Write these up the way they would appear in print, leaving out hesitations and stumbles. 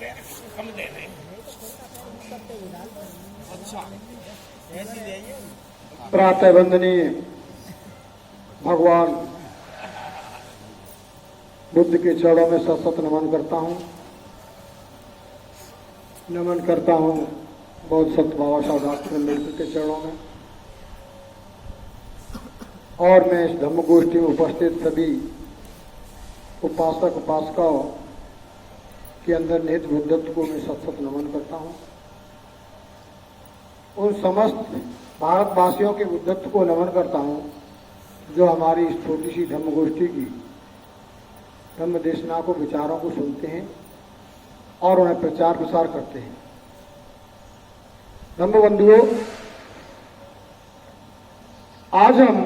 कम दे रहे। अच्छा प्रातः वंदनीय भगवान बुद्ध के चरणों में सतत नमन करता हूँ। नमन करता हूँ बहुत सत बाबा साहब डॉक्टर अम्बेडकर के चरणों में, और मैं इस धम्म गोष्ठी में उपस्थित सभी उपासक उपासिकाओं के अंदर निहित बुद्धत्व को मैं सत नमन करता हूँ। उन समस्त भारतवासियों के बुद्धत्व को नमन करता हूँ जो हमारी इस छोटी सी धम्म गोष्ठी की धम्म देशना को, विचारों को सुनते हैं और उन्हें प्रचार प्रसार करते हैं। धम्म बंधुओं, आज हम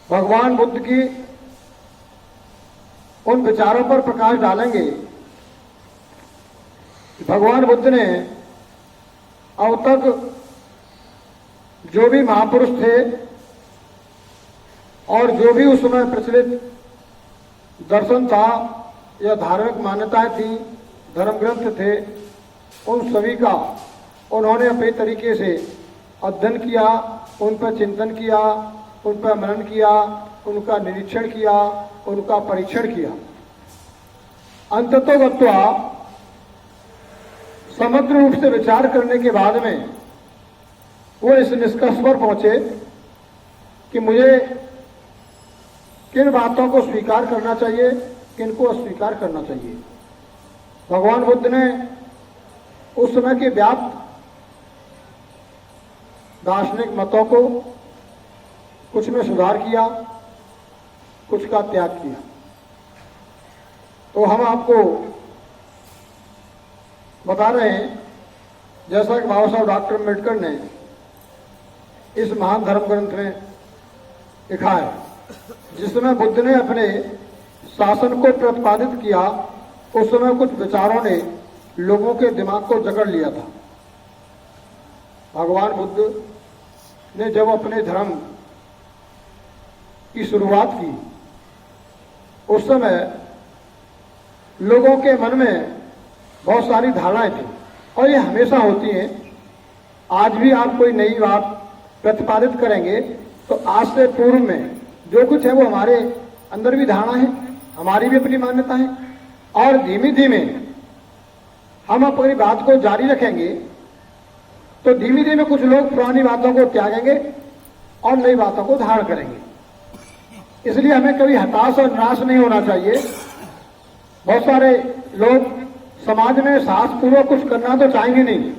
भगवान बुद्ध की उन विचारों पर प्रकाश डालेंगे कि भगवान बुद्ध ने अब तक जो भी महापुरुष थे और जो भी उस समय प्रचलित दर्शन था या धार्मिक मान्यताएं थी, धर्म ग्रंथ थे, उन सभी का उन्होंने अपने तरीके से अध्ययन किया, उन पर चिंतन किया, उन पर मनन किया, उनका निरीक्षण किया, उनका परीक्षण किया। अंततः गत्वा समग्र रूप से विचार करने के बाद में वो इस निष्कर्ष पर पहुंचे कि मुझे किन बातों को स्वीकार करना चाहिए, किन को अस्वीकार करना चाहिए। भगवान बुद्ध ने उस समय के व्याप्त दार्शनिक मतों को कुछ में सुधार किया, कुछ का त्याग किया। तो हम आपको बता रहे हैं, जैसा कि बाबा साहब डॉक्टर अम्बेडकर ने इस महान धर्म ग्रंथ में लिखा है, जिस समय बुद्ध ने अपने शासन को प्रतिपादित किया, उस समय कुछ विचारों ने लोगों के दिमाग को जकड़ लिया था। भगवान बुद्ध ने जब अपने धर्म की शुरुआत की, उस समय लोगों के मन में बहुत सारी धारणाएं थी, और ये हमेशा होती हैं। आज भी आप कोई नई बात प्रतिपादित करेंगे तो आज से पूर्व में जो कुछ है वो हमारे अंदर भी धारणा है, हमारी भी अपनी मान्यता है, और धीमे धीमे हम अपनी बात को जारी रखेंगे तो धीमे धीमे कुछ लोग पुरानी बातों को त्यागेंगे और नई बातों को धारण करेंगे। इसलिए हमें कभी हताश और निराश नहीं होना चाहिए। बहुत सारे लोग समाज में साहसपूर्वक कुछ करना तो चाहेंगे नहीं,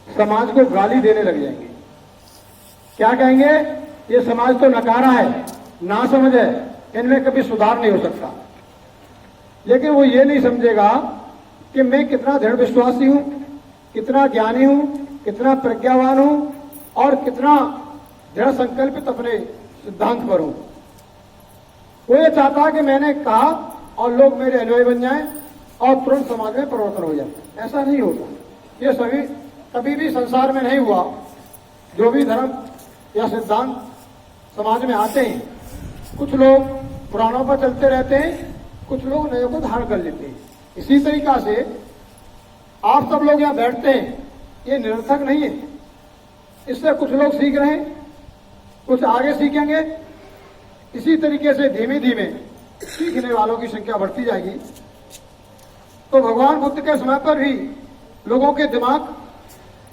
समाज को गाली देने लग जाएंगे। क्या कहेंगे? ये समाज तो नकारा है, ना समझ है, इनमें कभी सुधार नहीं हो सकता। लेकिन वो ये नहीं समझेगा कि मैं कितना दृढ़ विश्वासी हूं, कितना ज्ञानी हूं, कितना प्रज्ञावान हूं और कितना दृढ़ संकल्पित अपने सिद्धांत पर हूं। वो ये चाहता कि मैंने कहा और लोग मेरे अनुयायी बन जाएं और तुरंत समाज में परिवर्तन हो जाए। ऐसा नहीं होता। ये सभी कभी भी संसार में नहीं हुआ। जो भी धर्म या सिद्धांत समाज में आते हैं, कुछ लोग पुराणों पर चलते रहते हैं, कुछ लोग नए को धारण कर लेते हैं। इसी तरीका से आप सब लोग यहाँ बैठते हैं, ये निरर्थक नहीं है। इससे कुछ लोग सीख रहे हैं, कुछ आगे सीखेंगे। इसी तरीके से धीमे धीमे सीखने वालों की संख्या बढ़ती जाएगी। तो भगवान बुद्ध के समय पर भी लोगों के दिमाग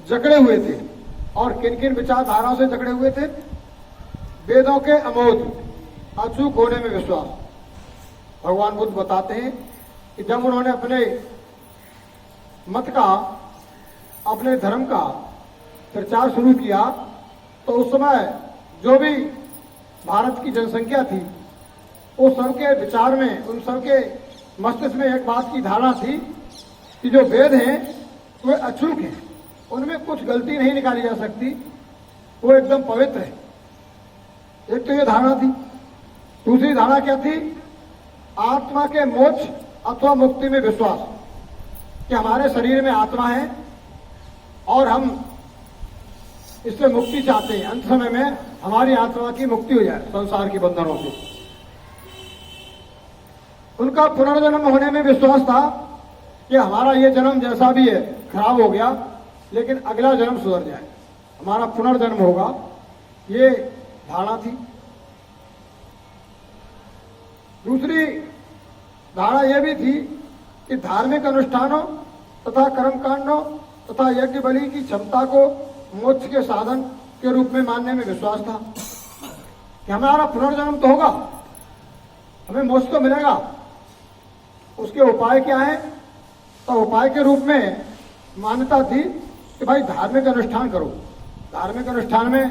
जकड़े हुए थे, और किन किन विचारधाराओं से जकड़े हुए थे? वेदों के अमोघ अचूक होने में विश्वास। भगवान बुद्ध बताते हैं कि जब उन्होंने अपने मत का, अपने धर्म का प्रचार शुरू किया, तो उस समय जो भी भारत की जनसंख्या थी, उस सबके विचार में, उन सबके मस्तिष्क में एक बात की धारणा थी कि जो वेद हैं वे अचूक हैं, उनमें कुछ गलती नहीं निकाली जा सकती, वो एकदम पवित्र है। एक तो ये धारणा थी। दूसरी धारणा क्या थी? आत्मा के मोक्ष अथवा मुक्ति में विश्वास, कि हमारे शरीर में आत्मा है और हम इससे मुक्ति चाहते हैं। अंत समय में हमारी आत्मा की मुक्ति हो जाए संसार के बंधनों से। उनका पुनर्जन्म होने में विश्वास था कि हमारा ये जन्म जैसा भी है खराब हो गया, लेकिन अगला जन्म सुधर जाए, हमारा पुनर्जन्म होगा, ये धारणा थी। दूसरी धारणा यह भी थी कि धार्मिक अनुष्ठानों तथा कर्मकांडों तथा यज्ञ बलि की क्षमता को मोक्ष के साधन के रूप में मानने में विश्वास था कि हमारा पुनर्जन्म तो होगा, हमें मोक्ष तो मिलेगा। उसके उपाय क्या है? तो उपाय के रूप में मान्यता थी कि भाई धार्मिक अनुष्ठान करो। धार्मिक अनुष्ठान में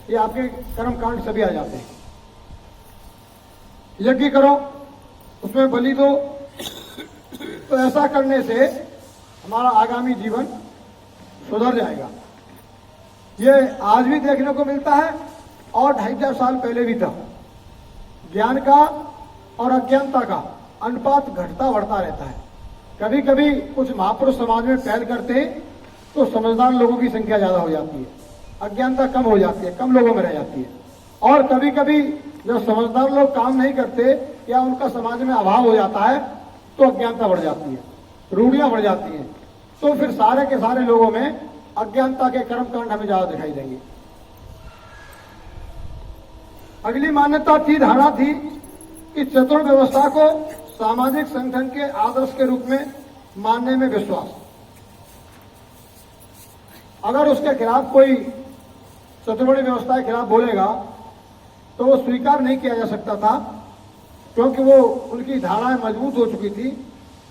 ये आपके कर्मकांड सभी आ जाते हैं। यज्ञ करो, उसमें बलि दो, तो ऐसा करने से हमारा आगामी जीवन सुधर जाएगा। ये आज भी देखने को मिलता है और 2500 साल पहले भी था। ज्ञान का और अज्ञानता का अनुपात घटता बढ़ता रहता है। कभी कभी कुछ महापुरुष समाज में पहल करते हैं तो समझदार लोगों की संख्या ज्यादा हो जाती है, अज्ञानता कम हो जाती है, कम लोगों में रह जाती है। और कभी कभी जब समझदार लोग काम नहीं करते या उनका समाज में अभाव हो जाता है तो अज्ञानता बढ़ जाती है, रूढ़ियां बढ़ जाती हैं, तो फिर सारे के सारे लोगों में अज्ञानता के कर्मकांड हमें ज्यादा दिखाई देंगे। अगली मान्यता थी, धारणा थी कि चतुर व्यवस्था को सामाजिक संगठन के आदर्श के रूप में मानने में विश्वास। अगर उसके खिलाफ कोई चतुर्वर्णी व्यवस्था के खिलाफ बोलेगा तो वो स्वीकार नहीं किया जा सकता था, क्योंकि वो उनकी धारणाएं मजबूत हो चुकी थी।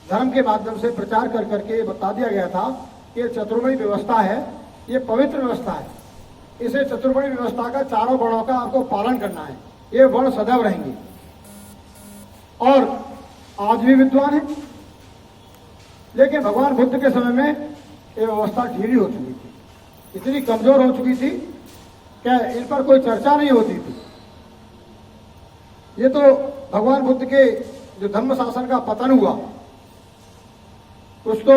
धर्म के माध्यम से प्रचार कर करके बता दिया गया था कि ये चतुर्वर्णी व्यवस्था है, ये पवित्र व्यवस्था है, इसे चतुर्वर्णी व्यवस्था का चारों वर्णों का आपको पालन करना है, ये वर्ण सदैव रहेंगे। और आज भी विद्वान है, लेकिन भगवान बुद्ध के समय में ये व्यवस्था ढीली हो चुकी थी, इतनी कमजोर हो चुकी थी कि इन पर कोई चर्चा नहीं होती थी। ये तो भगवान बुद्ध के जो धर्म शासन का पतन हुआ, कुछ तो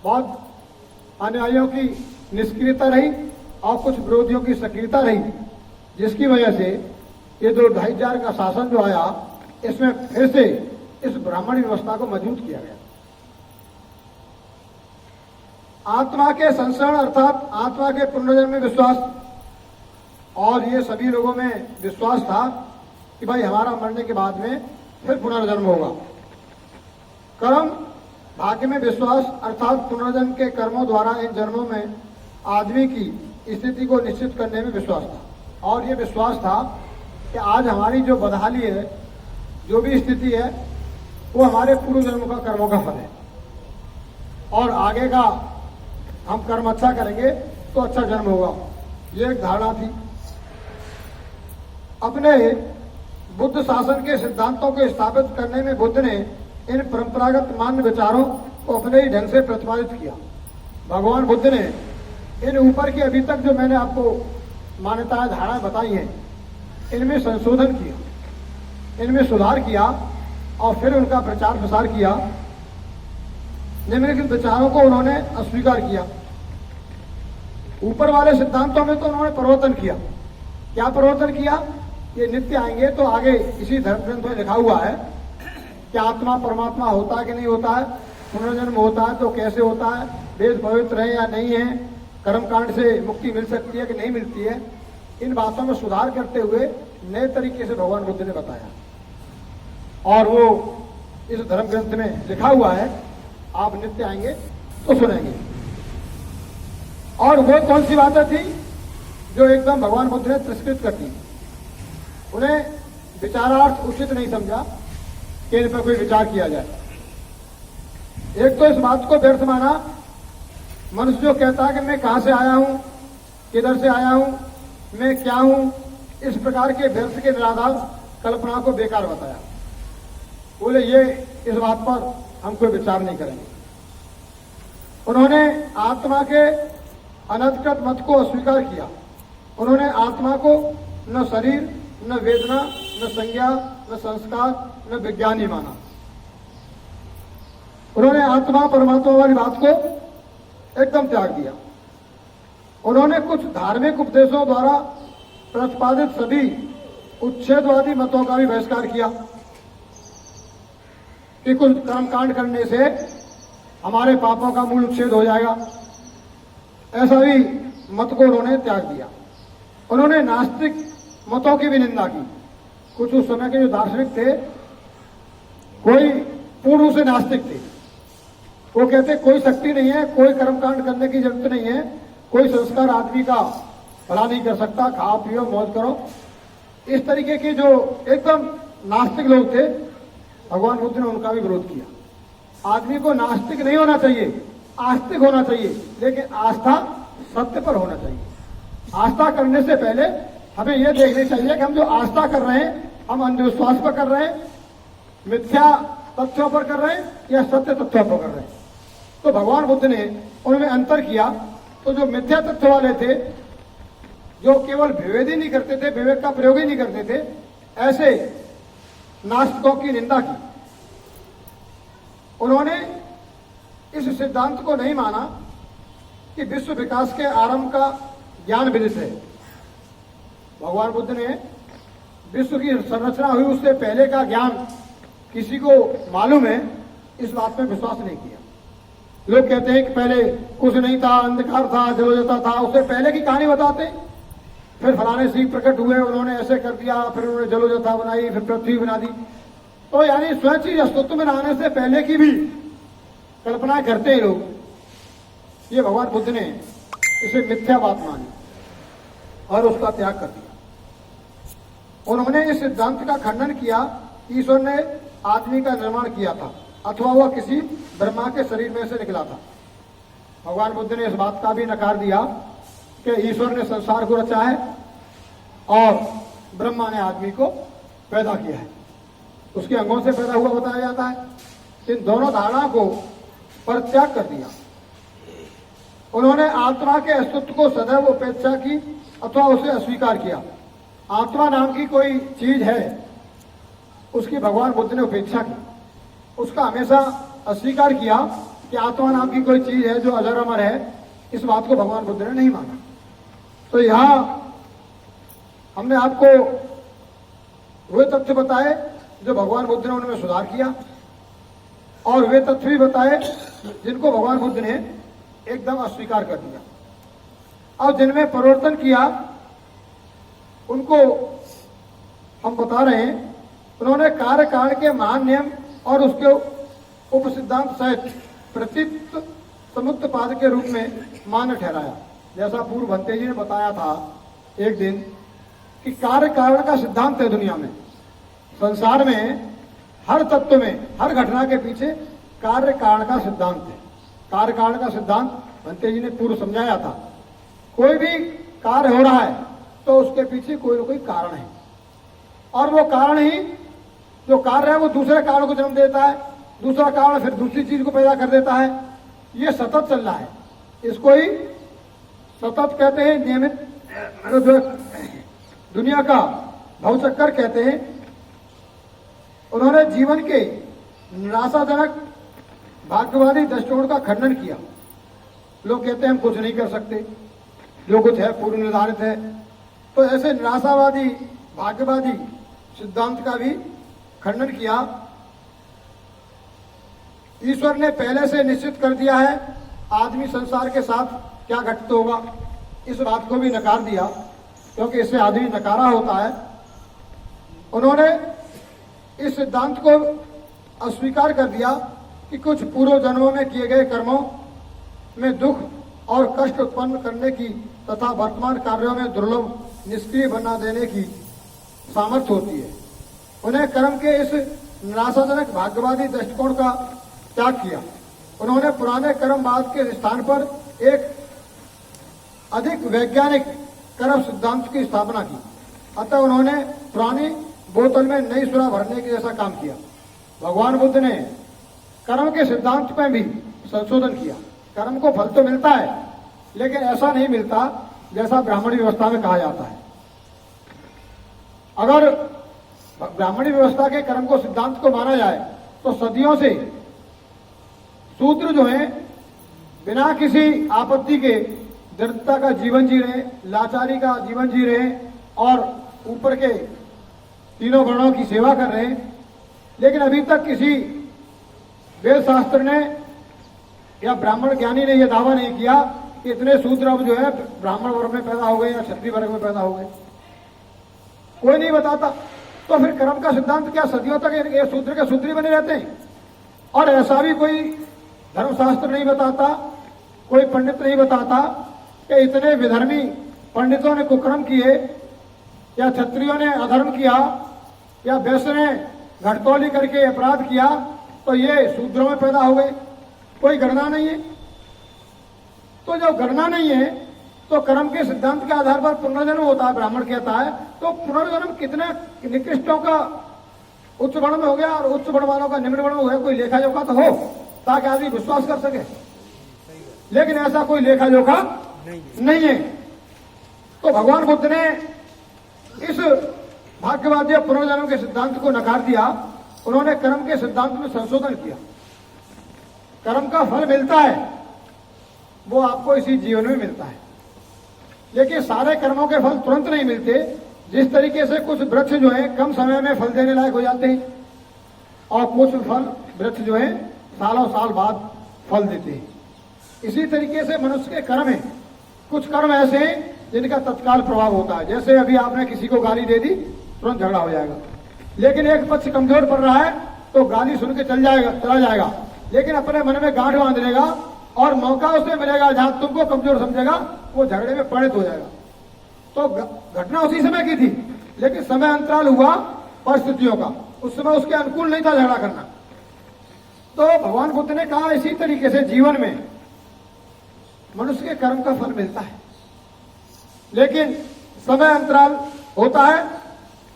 बहुत अनुयायियों की निष्क्रियता रही और कुछ विरोधियों की सक्रियता रही, जिसकी वजह से ये जो 2500 का शासन जो आया, इसमें फिर से इस ब्राह्मणी व्यवस्था को मजबूत किया गया। आत्मा के संसरण अर्थात आत्मा के पुनर्जन्म में विश्वास, और ये सभी लोगों में विश्वास था कि भाई हमारा मरने के बाद में फिर पुनर्जन्म होगा। कर्म भाग्य में विश्वास अर्थात पुनर्जन्म के कर्मों द्वारा इन जन्मों में आदमी की स्थिति को निश्चित करने में विश्वास था। और ये विश्वास था कि आज हमारी जो बदहाली है, जो भी स्थिति है, वो हमारे पूर्व जन्मों का कर्मों का फल है, और आगे का हम कर्म अच्छा करेंगे तो अच्छा जन्म होगा। ये एक धारणा थी। अपने बुद्ध शासन के सिद्धांतों को स्थापित करने में बुद्ध ने इन परंपरागत मान्य विचारों को अपने ही ढंग से प्रतिपादित किया। भगवान बुद्ध ने इन ऊपर की अभी तक जो मैंने आपको मान्यताएं धारणाएं बताई हैं, इनमें संशोधन किया, इनमें सुधार किया और फिर उनका प्रचार प्रसार किया। निम्नलिखित विचारों को उन्होंने अस्वीकार किया। ऊपर वाले सिद्धांतों में तो उन्होंने परिवर्तन किया। क्या परिवर्तन किया? ये नित्य आएंगे तो आगे इसी धर्म ग्रंथ में लिखा हुआ है कि आत्मा परमात्मा होता है कि नहीं होता है, पुनर्जन्म होता है तो कैसे होता है, वेद पवित्र है या नहीं है, कर्मकांड से मुक्ति मिल सकती है कि नहीं मिलती है। इन बातों में सुधार करते हुए नए तरीके से भगवान बुद्ध ने बताया, और वो इस धर्म ग्रंथ में लिखा हुआ है, आप नित्य आएंगे तो सुनेंगे। और वो कौन सी बातें थी जो एकदम भगवान बुद्ध ने तिरस्कृत कर दी? उन्हें विचारार्थ उचित नहीं समझा कि इन पर कोई विचार किया जाए। एक तो इस बात को व्यर्थ माना, मनुष्य जो कहता है कि मैं कहां से आया हूं, किधर से आया हूं, मैं क्या हूं, इस प्रकार के व्यर्थ के निराधार कल्पना को बेकार बताया। बोले ये इस बात पर हम कोई विचार नहीं करेंगे। उन्होंने आत्मा के अनधिकृत मत को अस्वीकार किया। उन्होंने आत्मा को न शरीर, न वेदना, न संज्ञा, न संस्कार, न विज्ञान ही माना। उन्होंने आत्मा परमात्मा वाली बात को एकदम त्याग दिया। उन्होंने कुछ धार्मिक उपदेशों द्वारा प्रतिपादित सभी उच्छेदवादी मतों का भी बहिष्कार किया कि कुछ कर्मकांड करने से हमारे पापों का मूल उच्छेद हो जाएगा। ऐसा भी मत को उन्होंने त्याग दिया। उन्होंने नास्तिक मतों की भी निंदा की। कुछ उस समय के जो दार्शनिक थे, कोई पूर्ण रूप से नास्तिक थे। वो कहते कोई शक्ति नहीं है, कोई कर्मकांड करने की जरूरत नहीं है, कोई संस्कार आदमी का भला नहीं कर सकता, खाओ पियो मौज करो। इस तरीके के जो एकदम नास्तिक लोग थे, भगवान बुद्ध ने उनका भी विरोध किया। आदमी को नास्तिक नहीं होना चाहिए, आस्तिक होना चाहिए, लेकिन आस्था सत्य पर होना चाहिए। आस्था करने से पहले हमें यह देखना चाहिए कि हम जो आस्था कर रहे हैं, हम अंधविश्वास पर कर रहे हैं, मिथ्या तथ्यों पर कर रहे हैं या सत्य तथ्यों पर कर रहे हैं। तो भगवान बुद्ध ने उनमें अंतर किया। तो जो मिथ्या तथ्य वाले थे, जो केवल विवेद ही नहीं करते थे, विवेक का प्रयोग ही नहीं करते थे, ऐसे नास्तिकों की निंदा की। उन्होंने इस सिद्धांत को नहीं माना कि विश्व विकास के आरंभ का ज्ञान विदित है। भगवान बुद्ध ने विश्व की संरचना हुई उससे पहले का ज्ञान किसी को मालूम है, इस बात में विश्वास नहीं किया। लोग कहते हैं कि पहले कुछ नहीं था, अंधकार था, जलोजता था, उससे पहले की कहानी बताते हैं। फिर फलाने शिव प्रकट हुए, उन्होंने ऐसे कर दिया, फिर उन्होंने जलोजता बनाई, फिर पृथ्वी बना दी। तो यानी स्वयं चीज अस्तित्व में आने से पहले की भी कल्पना करते हैं लोग। ये भगवान बुद्ध ने इसे मिथ्या बात मानी और उसका त्याग कर दिया। उन्होंने इस सिद्धांत का खंडन किया, ईश्वर ने आदमी का निर्माण किया था अथवा वह किसी ब्रह्मा के शरीर में से निकला था। भगवान बुद्ध ने इस बात का भी नकार दिया कि ईश्वर ने संसार को रचा है और ब्रह्मा ने आदमी को पैदा किया है, उसके अंगों से पैदा हुआ बताया जाता है। इन दोनों धारणाओं को परित्याग कर दिया। उन्होंने आत्मा के अस्तित्व को सदैव उपेक्षा की अथवा उसे अस्वीकार किया। आत्मा नाम की कोई चीज है, उसकी भगवान बुद्ध ने उपेक्षा की, उसका हमेशा अस्वीकार किया कि आत्मा नाम की कोई चीज है जो अजर अमर है। इस बात को भगवान बुद्ध ने नहीं माना। तो यहां हमने आपको वे तथ्य बताए जो भगवान बुद्ध ने उनमें सुधार किया, और वे तथ्य भी बताए जिनको भगवान बुद्ध ने एकदम अस्वीकार कर दिया, और जिनमें परिवर्तन किया उनको हम बता रहे हैं। उन्होंने कार्य काल के महान नियम और उसके उप सिद्धांत सहित प्रतीत समुत्पाद के रूप में मान्य ठहराया। जैसा पूर्व भंते जी ने बताया था एक दिन कि कार्य कारण का सिद्धांत है दुनिया में, संसार में हर तत्व में, हर घटना के पीछे कार्य कारण का सिद्धांत है। कार्य कारण का सिद्धांत भंते जी ने पूर्व समझाया था। कोई भी कार्य हो रहा है तो उसके पीछे कोई ना कोई कारण है, और वो कारण ही जो कार्य है वो दूसरे कारण को जन्म देता है, दूसरा कारण फिर दूसरी चीज को पैदा कर देता है। ये सतत चल रहा है, इसको ही सतत कहते हैं, नियमित जो दुनिया का भवचक्कर कहते हैं। उन्होंने जीवन के निराशाजनक भाग्यवादी दृष्टिकोण का खंडन किया। लोग कहते हैं हम कुछ नहीं कर सकते, जो कुछ है पूर्व निर्धारित है। तो ऐसे निराशावादी भाग्यवादी सिद्धांत का भी खंडन किया। ईश्वर ने पहले से निश्चित कर दिया है आदमी संसार के साथ क्या घटित होगा, इस बात को भी नकार दिया, क्योंकि इससे आदमी नकारा होता है। उन्होंने इस सिद्धांत को अस्वीकार कर दिया कि कुछ पूर्व जन्मों में किए गए कर्मों में दुख और कष्ट उत्पन्न करने की तथा वर्तमान कार्यों में दुर्लभ निष्क्रिय बना देने की सामर्थ्य होती है। उन्हें कर्म के इस निराशाजनक भाग्यवादी दृष्टिकोण का त्याग किया। उन्होंने पुराने कर्मवाद के स्थान पर एक अधिक वैज्ञानिक कर्म सिद्धांत की स्थापना की। अतः उन्होंने पुरानी बोतल में नई सुरा भरने के जैसा काम किया। भगवान बुद्ध ने कर्म के सिद्धांत में भी संशोधन किया। कर्म को फल तो मिलता है, लेकिन ऐसा नहीं मिलता जैसा ब्राह्मणी व्यवस्था में कहा जाता है। अगर ब्राह्मणी व्यवस्था के कर्म को सिद्धांत को माना जाए तो सदियों से शूद्र जो है बिना किसी आपत्ति के दरिद्रता का जीवन जी रहे, लाचारी का जीवन जी रहे और ऊपर के तीनों वर्णों की सेवा कर रहे हैं। लेकिन अभी तक किसी वेद शास्त्र ने या ब्राह्मण ज्ञानी ने यह दावा नहीं किया कि इतने शूद्र अब जो है ब्राह्मण वर्ग में पैदा हो गए या क्षत्रिय वर्ग में पैदा हो गए, कोई नहीं बताता। तो फिर कर्म का सिद्धांत क्या सदियों तक ये शूद्र के शूद्र ही बने रहते हैं? और ऐसा भी कोई धर्मशास्त्र नहीं बताता, कोई पंडित नहीं बताता कि इतने विधर्मी पंडितों ने कुकर्म किए या क्षत्रियों ने अधर्म किया या वैश्य ने घटतौली करके अपराध किया तो ये शूद्रों में पैदा हो गए। कोई गणना नहीं है। तो जब गणना नहीं है तो कर्म के सिद्धांत के आधार पर पुनर्जन्म होता है, ब्राह्मण कहता है, तो पुनर्जन्म कितने निकृष्टों का उच्च वर्ण में हो गया और उच्च वर्ण वालों का निम्न वर्ण में हो गया, कोई लेखा जोखा तो हो ताकि आदमी विश्वास कर सके। लेकिन ऐसा कोई लेखा जोखा नहीं है। तो भगवान बुद्ध ने इस भाग्यवादी पुनर्जन्म के सिद्धांत को नकार दिया। उन्होंने कर्म के सिद्धांत में संशोधन किया। कर्म का फल मिलता है वो आपको इसी जीवन में मिलता है, लेकिन सारे कर्मों के फल तुरंत नहीं मिलते। जिस तरीके से कुछ वृक्ष जो है कम समय में फल देने लायक हो जाते हैं और कुछ फल वृक्ष जो है सालों साल बाद फल देते हैं, इसी तरीके से मनुष्य के कर्म है। कुछ कर्म ऐसे हैं जिनका तत्काल प्रभाव होता है। जैसे अभी आपने किसी को गाली दे दी, तुरंत झगड़ा हो जाएगा। लेकिन एक पक्ष कमजोर पड़ रहा है तो गाली सुन के चला जाएगा, लेकिन अपने मन में गांठ बांध लेगा और मौका उसे मिलेगा जहां तुमको कमजोर समझेगा, वो झगड़े में परिणत हो जाएगा। तो घटना उसी समय की थी, लेकिन समय अंतराल हुआ परिस्थितियों का, उस समय उसके अनुकूल नहीं था झगड़ा करना। तो भगवान बुद्ध ने कहा इसी तरीके से जीवन में मनुष्य के कर्म का फल मिलता है, लेकिन समय अंतराल होता है।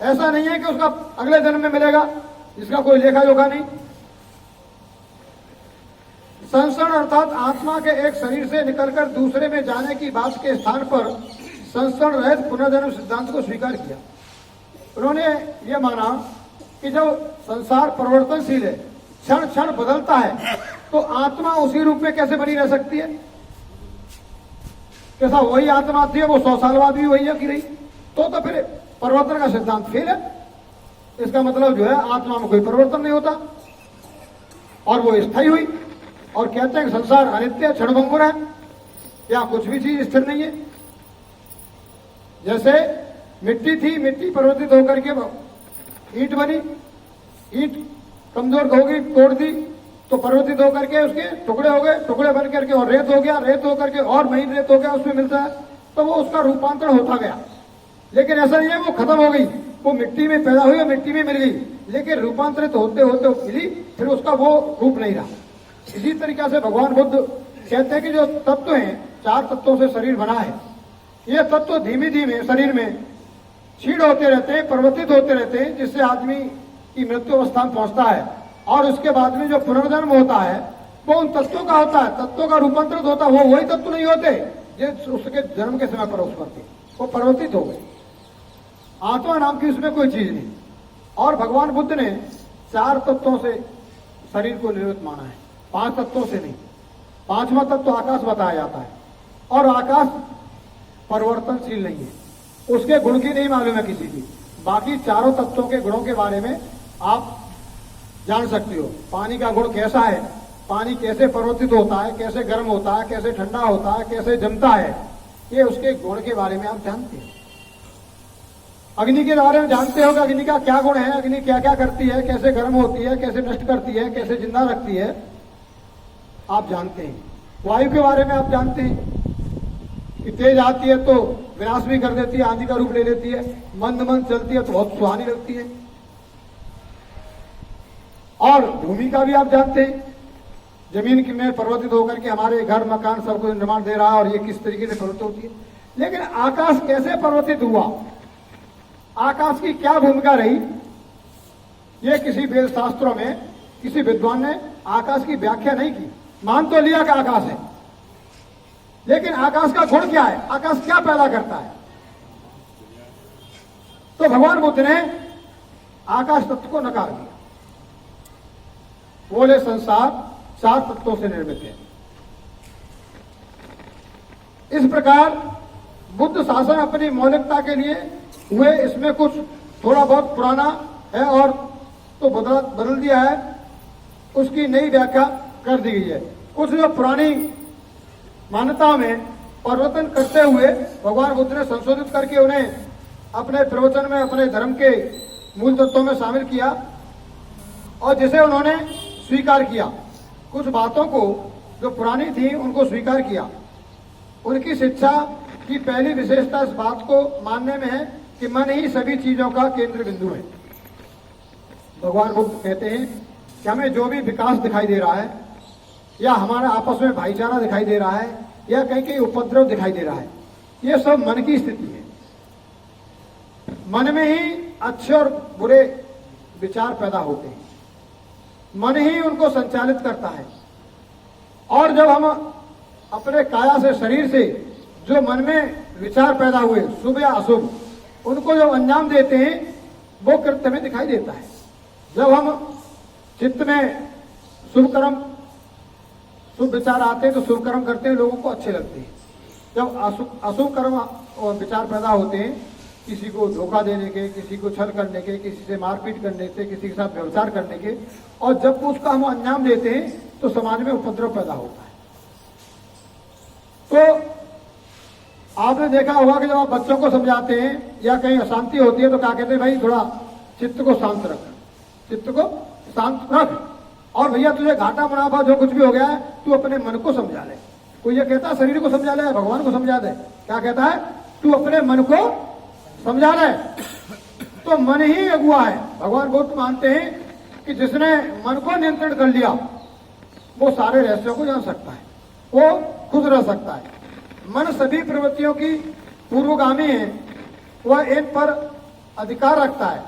ऐसा नहीं है कि उसका अगले जन्म में मिलेगा, जिसका कोई लेखा जोखा नहीं। संसरण अर्थात आत्मा के एक शरीर से निकलकर दूसरे में जाने की बात के स्थान पर संसरण रहित पुनर्जन्म सिद्धांत को स्वीकार किया। उन्होंने ये माना कि जब संसार परिवर्तनशील है, क्षण क्षण बदलता है, तो आत्मा उसी रूप में कैसे बनी रह सकती है? कैसा वही आत्मा थी, वो 100 साल बाद भी वही है कि नहीं? तो फिर परिवर्तन का सिद्धांत फेल है। इसका मतलब जो है आत्मा में कोई परिवर्तन नहीं होता और वो स्थायी हुई। और कहते हैं कि संसार अनित्य क्षणभंगुर है, या कुछ भी चीज स्थिर नहीं है। जैसे मिट्टी थी, मिट्टी परिवर्तित होकर के ईंट बनी, ईंट कमजोर हो गई, तोड़ दी तो परिवर्तित होकर के उसके टुकड़े हो गए, टुकड़े बन करके और रेत हो गया, रेत होकर के और महीन रेत हो गया, उसमें मिलता है, तो वो उसका रूपांतरण होता गया। लेकिन ऐसा नहीं है वो खत्म हो गई, वो मिट्टी में पैदा हुई और मिट्टी में मिल गई, लेकिन रूपांतरित होते होते मिली, फिर उसका वो रूप नहीं रहा। इसी तरीके से भगवान बुद्ध कहते हैं कि जो तत्व हैं, 4 तत्वों से शरीर बना है, ये तत्व धीमे धीमे शरीर में क्षीण होते रहते हैं, परिवर्तित होते रहते हैं, जिससे आदमी की मृत्यु अवस्था में पहुंचता है। और उसके बाद में जो पुनर्जन्म होता है वो उन तत्वों का होता है, तत्वों का रूपांतरित होता है। वो वही तत्व नहीं होते जो उसके जन्म के समय पर उस पर थे, वो परिवर्तित हो गए। आत्मा नाम की उसमें कोई चीज नहीं। और भगवान बुद्ध ने 4 तत्वों से शरीर को निर्मित माना है, 5 तत्वों से नहीं। 5वां तत्व आकाश बताया जाता है, और आकाश परिवर्तनशील नहीं है, उसके गुण की नहीं मालूम है किसी की। बाकी चारों तत्वों के गुणों के बारे में आप जान सकते हो। पानी का गुण कैसा है, पानी कैसे परिवर्तित होता है, कैसे गर्म होता है, कैसे ठंडा होता है, कैसे जमता है, ये उसके गुण के बारे में आप जानते हैं। अग्नि के बारे में जानते हो कि अग्नि का क्या गुण है, अग्नि क्या क्या करती है, कैसे गर्म होती है, कैसे नष्ट करती है, कैसे जिंदा रखती है, आप जानते हैं। वायु के बारे में आप जानते हैं कि तेज आती है तो विनाश भी कर देती है, आंधी का रूप ले लेती है, मंद मंद चलती है तो बहुत सुहानी लगती है। और भूमि का भी आप जानते हैं, जमीन में परिवर्तित होकर के हमारे घर मकान सब कुछ निर्माण दे रहा है, और ये किस तरीके से परिवर्तित होती है। लेकिन आकाश कैसे परिवर्तित हुआ, आकाश की क्या भूमिका रही, ये किसी वेद शास्त्रों में किसी विद्वान ने आकाश की व्याख्या नहीं की। मान तो लिया कि आकाश है, लेकिन आकाश का गुण क्या है, आकाश क्या पैदा करता है? तो भगवान बुद्ध ने आकाश तत्व को नकार दिया, बोले संसार 4 तत्वों से निर्मित है। इस प्रकार बुद्ध शासन अपनी मौलिकता के लिए हुए, इसमें कुछ थोड़ा बहुत पुराना है और तो बदल दिया है, उसकी नई व्याख्या कर दी गई है। कुछ जो पुरानी मान्यताओं में परिवर्तन करते हुए भगवान बुद्ध ने संशोधित करके उन्हें अपने प्रवचन में अपने धर्म के मूल तत्वों में शामिल किया और जिसे उन्होंने स्वीकार किया। कुछ बातों को जो पुरानी थी उनको स्वीकार किया। उनकी शिक्षा की पहली विशेषता इस बात को मानने में है कि मन ही सभी चीजों का केंद्र बिंदु है। भगवान बुद्ध कहते हैं कि हमें जो भी विकास दिखाई दे रहा है या हमारे आपस में भाईचारा दिखाई दे रहा है या कहीं कहीं उपद्रव दिखाई दे रहा है, ये सब मन की स्थिति है। मन में ही अच्छे और बुरे विचार पैदा होते हैं, मन ही उनको संचालित करता है। और जब हम अपने काया से, शरीर से जो मन में विचार पैदा हुए शुभ या अशुभ, उनको जब अंजाम देते हैं वो कृत्य में दिखाई देता है। जब हम चित्त में शुभ कर्म, शुभ विचार आते हैं तो शुभ कर्म करते हैं, लोगों को अच्छे लगते हैं। जब अशुभ कर्म और विचार पैदा होते हैं, किसी को धोखा देने के, किसी को छल करने के, किसी से मारपीट करने से, किसी के साथ व्यवचार करने के, और जब उसका हम अंजाम देते हैं तो समाज में उपद्रव पैदा होता है। तो आपने देखा होगा कि जब आप बच्चों को समझाते हैं या कहीं अशांति होती है तो क्या कहते हैं, भाई थोड़ा चित्त को शांत रख, चित्त को शांत रख, और भैया तुझे घाटा मुनाफा जो कुछ भी हो गया है तू अपने मन को समझा ले। कोई ये कहता है शरीर को समझा ले, भगवान को समझा दे, क्या कहता है, तू अपने मन को समझा ले। तो मन ही अगुआ है। भगवान बुद्ध मानते हैं कि जिसने मन को नियंत्रण कर लिया वो सारे रहस्यों को जान सकता है, वो खुद रह सकता है। मन सभी प्रवृत्तियों की पूर्वगामी है, वह इन पर अधिकार रखता है,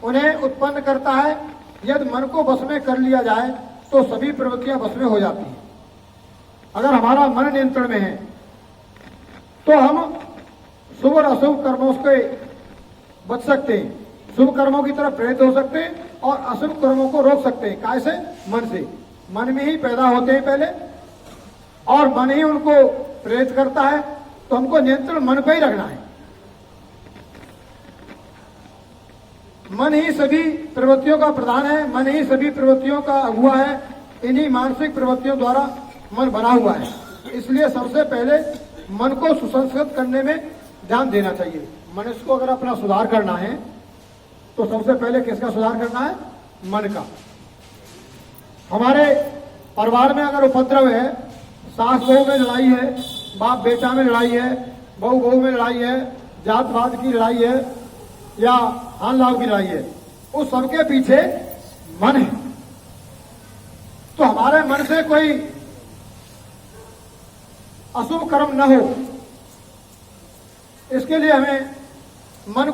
उन्हें उत्पन्न करता है। यदि मन को बस में कर लिया जाए तो सभी प्रवृत्तियां बस में हो जाती हैं। अगर हमारा मन नियंत्रण में है तो हम शुभ और अशुभ कर्मों से बच सकते हैं, शुभ कर्मों की तरफ प्रेरित हो सकते हैं और अशुभ कर्मों को रोक सकते हैं। कैसे? मन से। मन में ही पैदा होते हैं पहले और मन ही उनको प्रेरित करता है, तो हमको नियंत्रण मन पे ही रखना है। मन ही सभी प्रवृत्तियों का प्रधान है, मन ही सभी प्रवृत्तियों का अगुआ है। इन्हीं मानसिक प्रवृत्तियों द्वारा मन बना हुआ है। इसलिए सबसे पहले मन को सुसंस्कृत करने में ध्यान देना चाहिए। मनुष्य को अगर अपना सुधार करना है तो सबसे पहले किसका सुधार करना है? मन का। हमारे परिवार में अगर उपद्रव है, सास बहू में लड़ाई है, बाप बेटा में लड़ाई है, बहू बहू में लड़ाई है, जातवाद की लड़ाई है या हान लाभ की लड़ाई है, उस सबके पीछे मन है। तो हमारे मन से कोई अशुभ कर्म न हो, इसके लिए हमें मन को